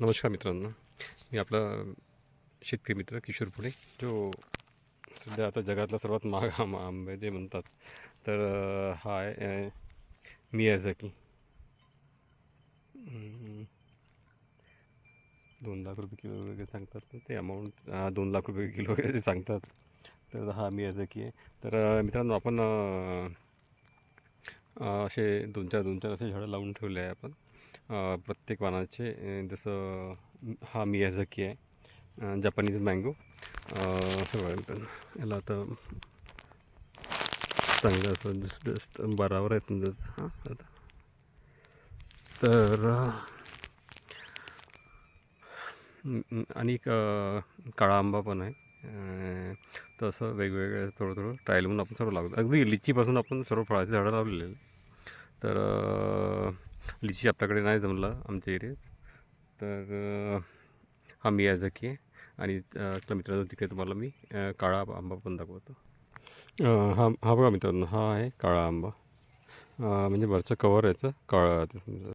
नमस्कार मित्रांनो, मी आपला शेतकरी मित्र किशोर पुणे, जो सध्या आता जगातला सर्वात महाग आंबा जे म्हणतात. तर हा आहे मियाझाकी. 2 लाख रुपये किलो वगैरे सांगतात ना, ते अमाऊंट 2 लाख रुपये किलो वगैरे सांगतात. तर हा मियाझाकी आहे. तर मित्रांनो, आपण असे दोन चार असे झाडं लावून ठेवले आहे आपण. प्रत्येक वाणाचे जसं हा मियाझाकी आहे, जपानीज मँगो. हे बघा मित्रांनो, याला आता चांगलं असं जस्ट जस्ट बराबर आहे समजा. हां आता तर आणि एक काळा आंबा पण आहे. तसं वेगवेगळं थोडं थोडं ट्रायल म्हणून आपण सर्व लावतो. अगदी लिचीपासून आपण सर्व फळाची झाडं लावलेली आहे. तर लिची आपल्याकडे नाही जमलं आमच्या एरियात. तर हा मियाझाकी आहे. आणि मित्रांनो, तिकडे तुम्हाला मी काळा आंबा पण दाखवतो. हा हा बघा मित्रांनो, हा आहे काळा आंबा. म्हणजे वरचं कवर याचं काळं राहते समजा.